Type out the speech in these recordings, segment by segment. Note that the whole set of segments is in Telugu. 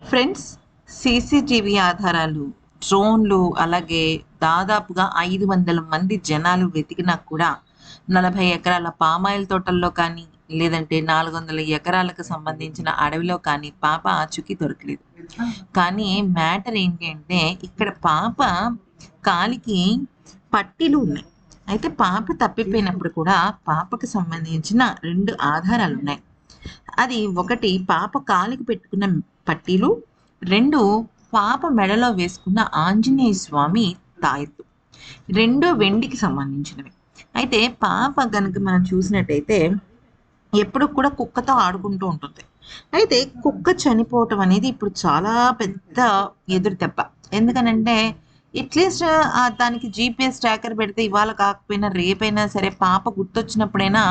ఫ్రెండ్స్, సీసీటీవీ ఆధారాలు, డ్రోన్లు అలాగే దాదాపుగా 500 మంది జనాలు వెతికినా కూడా 40 ఎకరాల పామాయిల్ తోటల్లో కానీ, లేదంటే 400 ఎకరాలకు సంబంధించిన అడవిలో కానీ పాప ఆచూకీ దొరకలేదు. కానీ మ్యాటర్ ఏంటి అంటే ఇక్కడ పాప కాలికి పట్టీలు ఉన్నాయి. అయితే పాప తప్పిపోయినప్పుడు కూడా పాపకు సంబంధించిన 2 ఆధారాలున్నాయి. అది ఒకటి పాప కాలికి పెట్టుకున్న పట్టీలు, 2 పాప మెడలో వేసుకున్న ఆంజనేయ స్వామి తాయెత్తు. 2 వెండికి సంబంధించినవి. అయితే పాప గనుక మనం చూసినట్టయితే ఎప్పుడు కూడా కుక్కతో ఆడుకుంటూ ఉంటుంది. అయితే కుక్క చనిపోవటం అనేది ఇప్పుడు చాలా పెద్ద ఎదురు దెబ్బ. ఎందుకనంటే అట్‌లీస్ట్ దానికి జీపీఎస్ ట్రాకర్ పెడితే ఇవాళ కాకపోయినా రేపైనా సరే పాప గుర్తొచ్చినప్పుడైనా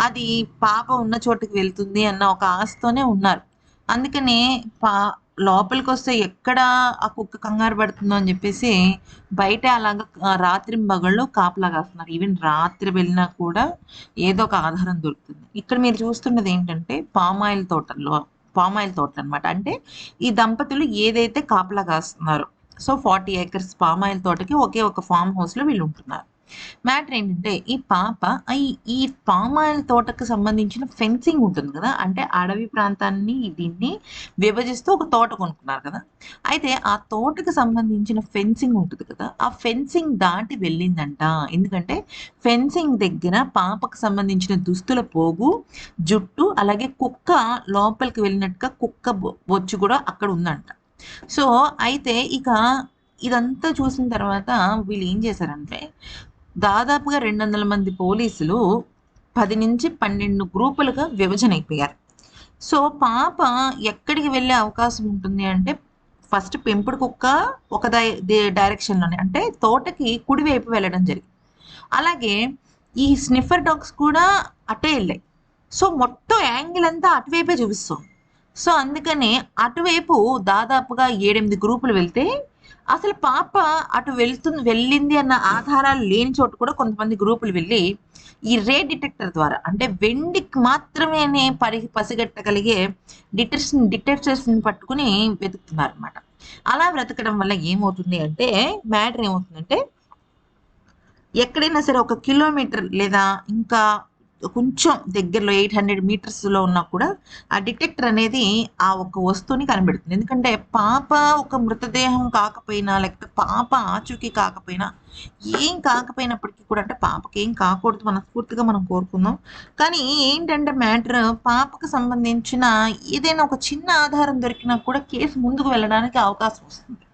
అది పాప ఉన్న చోటుకి వెళ్తుంది అన్న ఒక ఆశతోనే ఉన్నారు. అందుకనే పా లోపలికొస్తే ఎక్కడ ఆ కుక్క కంగారు పడుతుందో అని చెప్పేసి బయటే అలాగా రాత్రింబగళ్ళు కాపలా కాస్తున్నారు. ఈవెన్ రాత్రి వెళ్ళినా కూడా ఏదో ఒక ఆధారం దొరుకుతుంది. ఇక్కడ మీరు చూస్తున్నది ఏంటంటే పామాయిల్ తోటలనమాట. అంటే ఈ దంపతులు ఏదైతే కాపలా కాస్తున్నారో. సో 40 ఏకర్స్ పామాయిల్ తోటకి ఒకే ఒక ఫార్మ్ హౌస్‌లో వీళ్ళుంటున్నారు. మ్యాటర్ ఏంటంటే ఈ పాప ఈ పామాయిల్ తోటకు సంబంధించిన ఫెన్సింగ్ ఉంటుంది కదా! అంటే అడవి ప్రాంతాన్ని దీన్ని విభజిస్తూ ఒక తోట కొనుక్కున్నారు కదా! అయితే ఆ తోటకు సంబంధించిన ఫెన్సింగ్ ఉంటది కదా! ఆ ఫెన్సింగ్ దాటి వెళ్ళిందంట. ఎందుకంటే ఫెన్సింగ్ దగ్గర పాపకు సంబంధించిన దుస్తుల పోగు, జుట్టు అలాగే కుక్క లోపలికి వెళ్ళినట్టుగా కుక్క బొచ్చు కూడా అక్కడ ఉందంట. సో, అయితే ఇక ఇదంతా చూసిన తర్వాత వీళ్ళేం చేశారంటే, దాదాపుగా 200 మంది పోలీసులు 10-12 గ్రూపులుగా విభజనైపోయారు. సో, పాప ఎక్కడికి వెళ్ళే అవకాశం ఉంటుంది అంటే, ఫస్ట్ పెంపుడు కుక్క ఒక డైరెక్షన్‌లోనే అంటే తోటకి కుడివైపు వెళ్ళడం జరిగింది. అలాగే ఈ స్నిఫర్ డాగ్స్ కూడా అటే ఎళ్ళాయి. సో, మొత్తం యాంగిల్ అంతా అటువైపే చూపిస్తుంది. సో, అందుకనే అటువైపు దాదాపుగా 7, 8 గ్రూపులు వెళ్తే, అసలు పాప అటు వెళ్ళింది అన్న ఆధారాలు లేని చోట కూడా కొంతమంది గ్రూపులు వెళ్ళి, ఈ రే డిటెక్టర్ ద్వారా అంటే వెండికి మాత్రమేనే పసిగట్టగలిగే డిటెక్టర్స్‌ని పట్టుకొని వెతుకుతున్నారనమాట. అలా వెతకడం వల్ల ఏమవుతుంది అంటే, మ్యాటర్ ఏమవుతుందంటే ఎక్కడైనా సరే ఒక కిలోమీటర్ లేదా ఇంకా కొంచెం దగ్గరలో 800 మీటర్స్‌లో ఉన్నా కూడా ఆ డిటెక్టర్ అనేది ఆ ఒక్క వస్తువుని కనిపెడుతుంది. ఎందుకంటే పాప ఒక మృతదేహం కాకపోయినా, లేకపోతే పాప ఆచూకీ కాకపోయినా, ఏం కాకపోయినప్పటికీ కూడా అంటే పాపకేం కాకూడదు మనస్ఫూర్తిగా మనం కోరుకుందాం. కానీ ఏంటంటే మ్యాటర్ పాపకు సంబంధించిన ఏదైనా ఒక చిన్న ఆధారం దొరికినా కూడా కేసు ముందుకు వెళ్ళడానికి అవకాశం వస్తుంది.